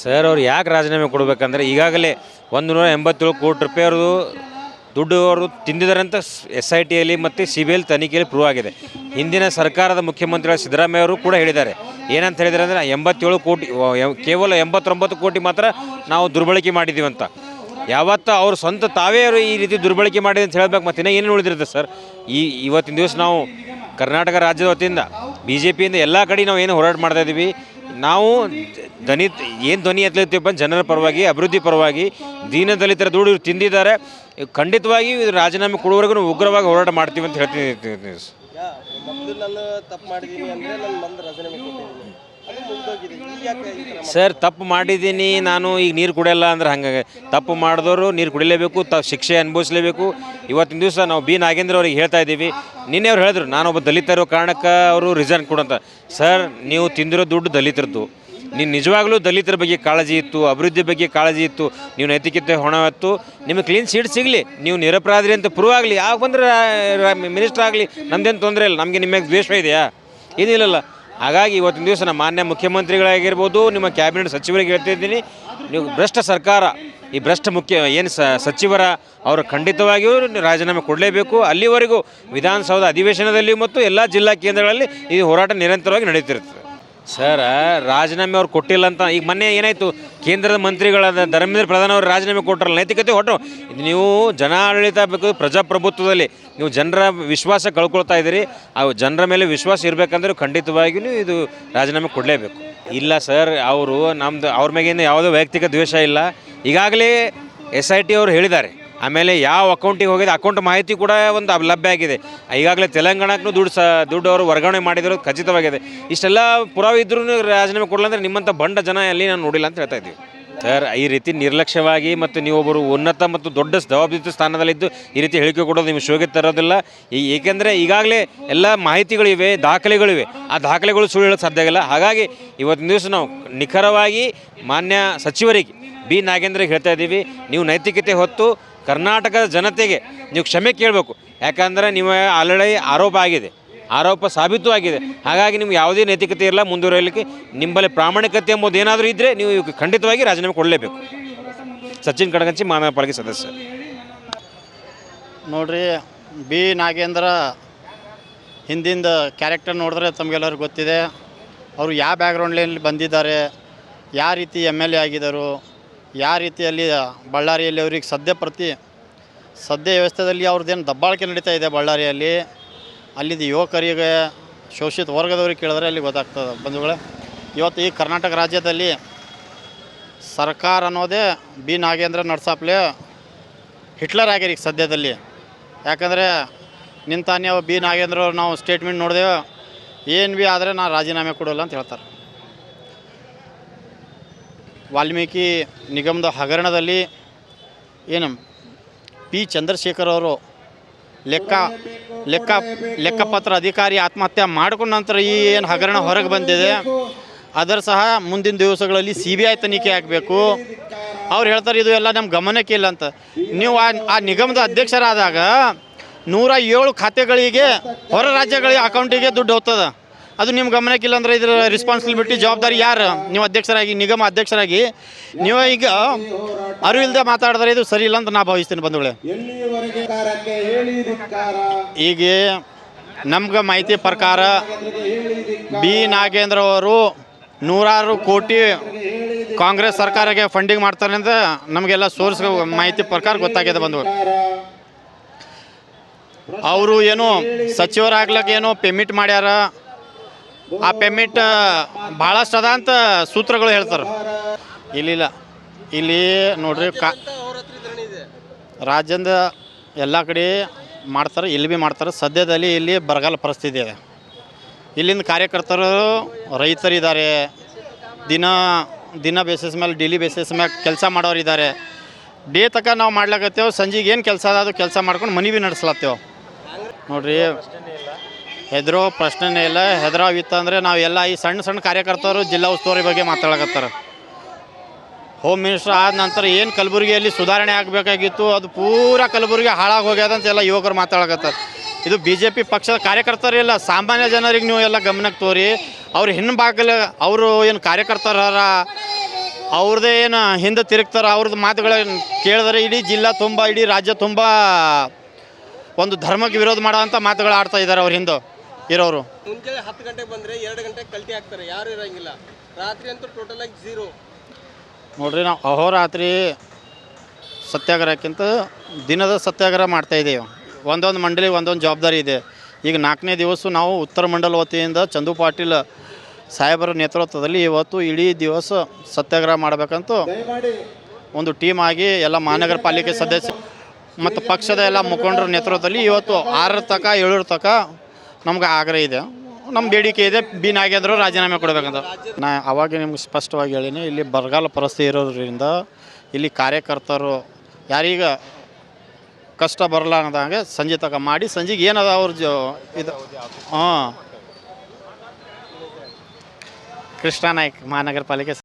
Sir ಅವ್ರು ಯಾಕೆ ರಾಜೀನಾಮೆ ಕೊಡಬೇಕಂದ್ರೆ ಈಗಾಗಲೇ 187 ಕೋಟಿ ರೂಪಾಯಿ ಅವ್ರದ್ದು ದುಡ್ಡು ಅವರು ತಿಂದಿದ್ದಾರೆ ಅಂತ SITಯಲ್ಲಿ ಮತ್ತು CBI ತನಿಖೆಯಲ್ಲಿ ಪ್ರೂವ್ ಆಗಿದೆ. ಹಿಂದಿನ ಸರ್ಕಾರದ ಮುಖ್ಯಮಂತ್ರಿಗಳ ಸಿದ್ದರಾಮಯ್ಯ ಅವರು ಕೂಡ ಹೇಳಿದ್ದಾರೆ. ಏನಂತ ಹೇಳಿದ್ದಾರೆ ಅಂದರೆ 87 ಕೋಟಿ ಕೇವಲ 89 ಕೋಟಿ ಮಾತ್ರ ನಾವು ದುರ್ಬಳಕೆ ಮಾಡಿದ್ದೀವಿ ಅಂತ. ಯಾವತ್ತು ಅವ್ರು ಸ್ವಂತ ತಾವೇ ಅವರು ಈ ರೀತಿ ದುರ್ಬಳಕೆ ಮಾಡಿದೆ ಅಂತ ಹೇಳಬೇಕು. ಮತ್ತೆ ಏನೇನು ಉಳಿದಿರುತ್ತೆ ಸರ್? ಇವತ್ತಿನ ದಿವಸ ನಾವು ಕರ್ನಾಟಕ ರಾಜ್ಯದ ವತಿಯಿಂದ BJPಯಿಂದ ಎಲ್ಲ ಕಡೆ ನಾವು ಏನು ಹೋರಾಟ ಮಾಡ್ತಾಯಿದ್ದೀವಿ. ನಾವು ಧ್ವನಿ ಎತ್ತಲಿದ್ದೀವಪ್ಪ ಜನರ ಪರವಾಗಿ, ಅಭಿವೃದ್ಧಿ ಪರವಾಗಿ, ದೀನ ದಲಿತರ ದುಡ್ಡು ತಿಂದಿದ್ದಾರೆ. ಖಂಡಿತವಾಗಿ ರಾಜೀನಾಮೆ ಕೊಡುವವರೆಗೂ ಉಗ್ರವಾಗಿ ಹೋರಾಟ ಮಾಡ್ತೀವಿ ಅಂತ ಹೇಳ್ತೀನಿ. ಸರ್ ತಪ್ಪು ಮಾಡಿದ್ದೀನಿ ನಾನು ಈಗ ನೀರು ಕುಡಿಯಲ್ಲ ಅಂದ್ರೆ ಹಂಗಾಗಿ ತಪ್ಪು ಮಾಡಿದವರು ನೀರು ಕುಡಿಲೇಬೇಕು, ಶಿಕ್ಷೆ ಅನುಭವಿಸಲೇಬೇಕು. ಇವತ್ತಿನ ದಿವಸ ನಾವು ನಾಗೇಂದ್ರ ಅವ್ರಿಗೆ ಹೇಳ್ತಾ ಇದ್ದೀವಿ. ನಿನ್ನೆ ಅವ್ರು ಹೇಳಿದ್ರು ನಾನೊಬ್ಬ ದಲಿತ ಇರೋ ಕಾರಣಕ್ಕೆ ಅವರು ರಿಸೈನ್ ಕೊಡಂತ. ಸರ್ ನೀವು ತಿಂದಿರೋ ದುಡ್ಡು ದಲಿತರದ್ದು. ನೀವು ನಿಜವಾಗ್ಲೂ ದಲಿತರ ಬಗ್ಗೆ ಕಾಳಜಿ ಇತ್ತು, ಅಭಿವೃದ್ಧಿ ಬಗ್ಗೆ ಕಾಳಜಿ ಇತ್ತು, ನೀವು ನೈತಿಕತೆ ಹೊಣವತ್ತು, ನಿಮಗೆ ಕ್ಲೀನ್ ಶೀಟ್ ಸಿಗಲಿ, ನೀವು ನಿರಪರಾಧಿ ಅಂತ ಪ್ರೂವ್ ಆಗಲಿ, ಯಾವಾಗ ಬಂದರೆ ಮಿನಿಸ್ಟರ್ ಆಗಲಿ, ನಮ್ದೇನು ತೊಂದರೆ ಇಲ್ಲ. ನಮಗೆ ನಿಮ್ಮ ದ್ವೇಷ ಇದೆಯಾ? ಏನಿಲ್ಲಲ್ಲ. ಹಾಗಾಗಿ ಇವತ್ತಿನ ದಿವಸ ನಮ್ಮ ಮಾನ್ಯ ಮುಖ್ಯಮಂತ್ರಿಗಳಾಗಿರ್ಬೋದು, ನಿಮ್ಮ ಕ್ಯಾಬಿನೆಟ್ ಸಚಿವರಿಗೆ ಹೇಳ್ತಿದ್ದೀನಿ, ನೀವು ಭ್ರಷ್ಟ ಸರ್ಕಾರ, ಈ ಭ್ರಷ್ಟ ಸಚಿವರ ಅವರು ಖಂಡಿತವಾಗಿಯೂ ರಾಜೀನಾಮೆ ಕೊಡಲೇಬೇಕು. ಅಲ್ಲಿವರೆಗೂ ವಿಧಾನಸೌಧ ಅಧಿವೇಶನದಲ್ಲಿ ಮತ್ತು ಎಲ್ಲ ಜಿಲ್ಲಾ ಕೇಂದ್ರಗಳಲ್ಲಿ ಈ ಹೋರಾಟ ನಿರಂತರವಾಗಿ ನಡೀತಿರ್ತದೆ. ಸರ್ ರಾಜೀನಾಮೆ ಅವ್ರು ಕೊಟ್ಟಿಲ್ಲ ಅಂತ ಈಗ ಮೊನ್ನೆ ಏನಾಯಿತು, ಕೇಂದ್ರದ ಮಂತ್ರಿಗಳಾದ ಧರ್ಮೇಂದ್ರ ಪ್ರಧಾನ್ ಅವರು ರಾಜೀನಾಮೆ ಕೊಟ್ಟರಲ್ಲ, ನೈತಿಕತೆ ಹೊಟ್ಟರು. ನೀವು ಜನ ಆಡಳಿತ ಬೇಕು, ಪ್ರಜಾಪ್ರಭುತ್ವದಲ್ಲಿ ನೀವು ಜನರ ವಿಶ್ವಾಸ ಕಳ್ಕೊಳ್ತಾ ಇದ್ದೀರಿ. ಆ ಜನರ ಮೇಲೆ ವಿಶ್ವಾಸ ಇರಬೇಕಂದ್ರೆ ಖಂಡಿತವಾಗಿಯೂ ಇದು ರಾಜೀನಾಮೆ ಕೊಡಲೇಬೇಕು. ಇಲ್ಲ ಸರ್, ಅವ್ರ ಮೇಗಿಂದ ಯಾವುದೋ ವೈಯಕ್ತಿಕ ದ್ವೇಷ ಇಲ್ಲ. ಈಗಾಗಲೇ SIT ಅವರು ಹೇಳಿದ್ದಾರೆ. ಆಮೇಲೆ ಯಾವ ಅಕೌಂಟಿಗೆ ಹೋಗಿದೆ ಅಕೌಂಟ್ ಮಾಹಿತಿ ಕೂಡ ಒಂದು ಲಭ್ಯ ಆಗಿದೆ. ಈಗಾಗಲೇ ತೆಲಂಗಾಣಕ್ಕೂ ದುಡ್ಡು ಅವರು ವರ್ಗಾವಣೆ ಮಾಡಿದ್ರು ಖಚಿತವಾಗಿದೆ. ಇಷ್ಟೆಲ್ಲ ಪುರಾವೆ ಇದ್ರೂ ರಾಜೀನಾಮೆ ಕೊಡಲ್ಲ ಅಂದರೆ ನಿಮ್ಮಂಥ ಬಂಡ ಜನ ಅಲ್ಲಿ ನಾನು ನೋಡಿಲ್ಲ ಅಂತ ಹೇಳ್ತಾ ಇದ್ದೀವಿ. ಸರ್ ಈ ರೀತಿ ನಿರ್ಲಕ್ಷ್ಯವಾಗಿ ಮತ್ತು ನೀವೊಬ್ಬರು ಉನ್ನತ ಮತ್ತು ದೊಡ್ಡ ಜವಾಬ್ದಾರಿ ಸ್ಥಾನದಲ್ಲಿದ್ದು ಈ ರೀತಿ ಹೇಳಿಕೆ ಕೊಡೋದು ನಿಮ್ಮ ಶೋಗೆ ತರೋದಿಲ್ಲ. ಏಕೆಂದರೆ ಈಗಾಗಲೇ ಎಲ್ಲ ಮಾಹಿತಿಗಳಿವೆ, ದಾಖಲೆಗಳಿವೆ. ಆ ದಾಖಲೆಗಳು ಸುಳ್ಳು ಹೇಳೋಕ್ಕೆ ಸಾಧ್ಯ ಇಲ್ಲ. ಹಾಗಾಗಿ ಇವತ್ತಿನ ದಿವಸ ನಾವು ನಿಖರವಾಗಿ ಮಾನ್ಯ ಸಚಿವರಿಗೆ ನಾಗೇಂದ್ರಿಗೆ ಹೇಳ್ತಾ ಇದ್ದೀವಿ, ನೀವು ನೈತಿಕತೆ ಹೊತ್ತು ಕರ್ನಾಟಕದ ಜನತೆಗೆ ನೀವು ಕ್ಷಮೆ ಕೇಳಬೇಕು. ಯಾಕಂದರೆ ನೀವು ಆಲ್ರೆಡಿ ಆರೋಪ ಸಾಬೀತು ಆಗಿದೆ. ಹಾಗಾಗಿ ನಿಮ್ಗೆ ಯಾವುದೇ ನೈತಿಕತೆ ಇರಲ್ಲ ಮುಂದುವರಿಯಲಿಕ್ಕೆ. ನಿಮ್ಮಲ್ಲಿ ಪ್ರಾಮಾಣಿಕತೆ ಎಂಬುದು ಏನಾದರೂ ಇದ್ದರೆ ನೀವು ಖಂಡಿತವಾಗಿ ರಾಜೀನಾಮೆ ಕೊಡಲೇಬೇಕು. ಸಚಿನ್ ಕಡಗಂಚಿ ಮಹಾನಗರ ಪಾಲಿಕೆ ಸದಸ್ಯ. ನೋಡ್ರಿ, ನಾಗೇಂದ್ರ ಹಿಂದಿಂದ ಕ್ಯಾರೆಕ್ಟರ್ ನೋಡಿದ್ರೆ ತಮಗೆಲ್ಲರಿಗೂ ಗೊತ್ತಿದೆ. ಅವರು ಯಾವ ಬ್ಯಾಕ್ಗ್ರೌಂಡ್ನಲ್ಲಿ ಬಂದಿದ್ದಾರೆ, ಯಾವ ರೀತಿ MLA ಆಗಿದ್ದರು, ಯಾವ ರೀತಿಯಲ್ಲಿ ಬಳ್ಳಾರಿಯಲ್ಲಿ ಅವ್ರಿಗೆ ಸದ್ಯ ವ್ಯವಸ್ಥೆಯಲ್ಲಿ ಅವ್ರದ್ದೇನು ದಬ್ಬಾಳಿಕೆ ನಡೀತಾ ಇದೆ ಬಳ್ಳಾರಿಯಲ್ಲಿ. ಅಲ್ಲಿದ್ದು ಯುವಕರಿಗೆ, ಶೋಷಿತ ವರ್ಗದವ್ರಿಗೆ ಕೇಳಿದ್ರೆ ಅಲ್ಲಿ ಗೊತ್ತಾಗ್ತದೆ ಬಂಧುಗಳೇ. ಇವತ್ತು ಈ ಕರ್ನಾಟಕ ರಾಜ್ಯದಲ್ಲಿ ಸರ್ಕಾರ ಅನ್ನೋದೇ ನಾಗೇಂದ್ರ ನಡ್ಸಾಪ್ಲೆ ಹಿಟ್ಲರ್ ಆಗ್ಯಾರ ಈಗ ಸದ್ಯದಲ್ಲಿ. ಯಾಕಂದರೆ ನಿಂತಾನೆ ನಾಗೇಂದ್ರ ಅವ್ರು ನಾವು ಸ್ಟೇಟ್ಮೆಂಟ್ ನೋಡಿದೆವು, ಏನು ಆದರೆ ನಾನು ರಾಜೀನಾಮೆ ಕೊಡೋಲ್ಲ ಅಂತ ಹೇಳ್ತಾರೆ. ವಾಲ್ಮೀಕಿ ನಿಗಮದ ಹಗರಣದಲ್ಲಿ ಏನು P. ಚಂದ್ರಶೇಖರ್ ಅವರು ಲೆಕ್ಕಪತ್ರ ಅಧಿಕಾರಿ ಆತ್ಮಹತ್ಯೆ ಮಾಡ್ಕೊಂಡ ನಂತರ ಈ ಏನು ಹಗರಣ ಹೊರಗೆ ಬಂದಿದೆ, ಅದರ ಸಹ ಮುಂದಿನ ದಿವಸಗಳಲ್ಲಿ CBI ತನಿಖೆ ಆಗಬೇಕು. ಅವ್ರು ಹೇಳ್ತಾರೆ ಇದು ಎಲ್ಲ ನಮ್ಮ ಗಮನಕ್ಕೆ ಇಲ್ಲ ಅಂತ. ನೀವು ಆ ನಿಗಮದ ಅಧ್ಯಕ್ಷರಾದಾಗ 107 ಖಾತೆಗಳಿಗೆ ಹೊರ ರಾಜ್ಯಗಳಿಗೆ ಅಕೌಂಟಿಗೆ ದುಡ್ಡು ಹೋಗ್ತದೆ. ಅದು ನಿಮ್ಮ ಗಮನಕ್ಕಿಲ್ಲ ಅಂದರೆ ಇದರ ರೆಸ್ಪಾನ್ಸಿಬಿಲಿಟಿ ಜವಾಬ್ದಾರಿ ಯಾರು? ನೀವು ಅಧ್ಯಕ್ಷರಾಗಿ, ನಿಗಮ ಅಧ್ಯಕ್ಷರಾಗಿ ನೀವು ಈಗ ಅರಿವಿಲ್ಲದೆ ಮಾತಾಡಿದ್ರೆ ಇದು ಸರಿ ಇಲ್ಲ ಅಂತ ನಾ ಭಾವಿಸ್ತೀನಿ ಬಂಧುಗಳೇ. ಈಗ ನಮ್ಗೆ ಮಾಹಿತಿ ಪ್ರಕಾರ ನಾಗೇಂದ್ರ ಅವರು 100 ಕೋಟಿ ಕಾಂಗ್ರೆಸ್ ಸರ್ಕಾರಕ್ಕೆ ಫಂಡಿಂಗ್ ಮಾಡ್ತಾರೆ ಅಂತ ನಮಗೆಲ್ಲ ಸೋರ್ಸ್ ಮಾಹಿತಿ ಪ್ರಕಾರ ಗೊತ್ತಾಗಿದೆ ಬಂಧುಗಳು. ಅವರು ಏನೋ ಸಚಿವರಾಗ್ಲಿಕ್ಕೆ ಏನೋ ಪೇಮೆಂಟ್ ಮಾಡ್ಯಾರ, ಆ ಪೇಮೆಂಟ್ ಭಾಳಷ್ಟು ಅದ ಅಂತ ಸೂತ್ರಗಳು ಹೇಳ್ತಾರೆ. ಇಲ್ಲಿ ನೋಡ್ರಿ, ರಾಜ್ಯದ ಎಲ್ಲ ಕಡೆ ಮಾಡ್ತಾರೆ, ಇಲ್ಲಿ ಭೀ ಮಾಡ್ತಾರೆ. ಸದ್ಯದಲ್ಲಿ ಇಲ್ಲಿ ಬರಗಾಲ ಪರಿಸ್ಥಿತಿ ಇದೆ. ಇಲ್ಲಿಂದ ಕಾರ್ಯಕರ್ತರು ರೈತರಿದ್ದಾರೆ, ದಿನ ಬೇಸಿಸ್ ಮೇಲೆ, ಡೈಲಿ ಬೇಸಿಸ್ ಮೇಲೆ ಕೆಲಸ ಮಾಡೋರಿದ್ದಾರೆ. ಡೇ ತನಕ ನಾವು ಮಾಡ್ಲಾಕತ್ತೇವೆ, ಸಂಜೆಗೆ ಏನು ಕೆಲಸ ಅದ ಅದು ಕೆಲಸ ಮಾಡ್ಕೊಂಡು ಮನೆ ಭೀ ನಡೆಸ್ಲತ್ತೇವೆ. ನೋಡಿರಿ, ಹೆದರೋ ಪ್ರಶ್ನೆನೇ ಇಲ್ಲ. ಹೆದರಾವಿತ್ತು ಅಂದರೆ ನಾವೆಲ್ಲ ಈ ಸಣ್ಣ ಕಾರ್ಯಕರ್ತರು ಜಿಲ್ಲಾ ಉಸ್ತುವಾರಿ ಬಗ್ಗೆ ಮಾತಾಡಕತ್ತಾರೆ. ಹೋಮ್ ಮಿನಿಸ್ಟರ್ ಆದ ನಂತರ ಏನು ಕಲಬುರಗಿಯಲ್ಲಿ ಸುಧಾರಣೆ ಆಗಬೇಕಾಗಿತ್ತು ಅದು ಪೂರಾ ಕಲಬುರಗಿ ಹಾಳಾಗಿ ಹೋಗ್ಯದಂತ ಎಲ್ಲ ಯುವಕರು ಮಾತಾಡಕತ್ತಾರೆ. ಇದು BJP ಪಕ್ಷದ ಕಾರ್ಯಕರ್ತರಿಲ್ಲ, ಸಾಮಾನ್ಯ ಜನರಿಗೆ ನೀವು ಎಲ್ಲ ಗಮನಕ್ಕೆ ತೋರಿ. ಅವ್ರು ಹಿಂಬಾಗಲು ಅವರು ಏನು ಕಾರ್ಯಕರ್ತರ ಅವ್ರದ್ದೇ ಏನು ಹಿಂದೆ ತಿರುಗ್ತಾರೆ. ಅವ್ರದ್ದು ಮಾತುಗಳನ್ನ ಕೇಳಿದ್ರೆ ಇಡೀ ಜಿಲ್ಲಾ ತುಂಬ, ಇಡೀ ರಾಜ್ಯ ತುಂಬ ಒಂದು ಧರ್ಮಕ್ಕೆ ವಿರೋಧ ಮಾಡೋವಂಥ ಮಾತುಗಳು ಆಡ್ತಾ ಇದ್ದಾರೆ ಅವ್ರ ಹಿಂದೆ ಇರೋರು. ಮುಂಜಾನೆ 10 ಗಂಟೆಗೆ ಬಂದರೆ 2 ಗಂಟೆಗೆ ಕಲ್ಟಿ ಹಾಕ್ತಾರೆ, ಯಾರು ಇರೋಂಗಿಲ್ಲ. ರಾತ್ರಿ ಅಂತೂ ಟೋಟಲಾಗಿ ಝೀರೋ. ನೋಡ್ರಿ, ನಾವು ಅಹೋರಾತ್ರಿ ಸತ್ಯಾಗ್ರಹಕ್ಕಿಂತ ದಿನದ ಸತ್ಯಾಗ್ರಹ ಮಾಡ್ತಾಯಿದ್ದೀವಿ. ಒಂದೊಂದು ಮಂಡಳಿ ಒಂದೊಂದು ಜವಾಬ್ದಾರಿ ಇದೆ. ಈಗ 4ನೇ ದಿವಸ ನಾವು ಉತ್ತರ ಮಂಡಲ ವತಿಯಿಂದ ಚಂದು ಪಾಟೀಲ್ ಸಾಹೇಬರ ನೇತೃತ್ವದಲ್ಲಿ ಇವತ್ತು ಇಡೀ ದಿವಸ ಸತ್ಯಾಗ್ರಹ ಮಾಡಬೇಕಂತ ಒಂದು ಟೀಮ್ ಆಗಿ ಎಲ್ಲ ಮಹಾನಗರ ಪಾಲಿಕೆ ಸದಸ್ಯ ಮತ್ತು ಪಕ್ಷದ ಎಲ್ಲ ಮುಖಂಡರ ನೇತೃತ್ವದಲ್ಲಿ ಇವತ್ತು 6 ತನಕ 7 ತನಕ ನಮ್ಗೆ ಆಗ್ರಹ ಇದೆ. ನಮ್ಮ ಬೇಡಿಕೆ ಇದೆ, ಬಿ ನಾಗೇಂದ್ರ ರಾಜೀನಾಮೆ ಕೊಡಬೇಕಂತ. ನಾ ಅವಾಗ ನಿಮ್ಗೆ ಸ್ಪಷ್ಟವಾಗಿ ಹೇಳೀನಿ, ಇಲ್ಲಿ ಬರಗಾಲ ಪರಿಸ್ಥಿತಿ ಇರೋದ್ರಿಂದ ಇಲ್ಲಿ ಕಾರ್ಯಕರ್ತರು ಯಾರೀಗ ಕಷ್ಟ ಬರಲ್ಲ ಅನ್ನೋದಂಗೆ ಸಂಜೆ ತನಕ ಮಾಡಿ, ಸಂಜೆಗೆ ಏನದ ಅವ್ರ ಇದು ಕೃಷ್ಣ ನಾಯ್ಕ ಮಹಾನಗರ ಪಾಲಿಕೆ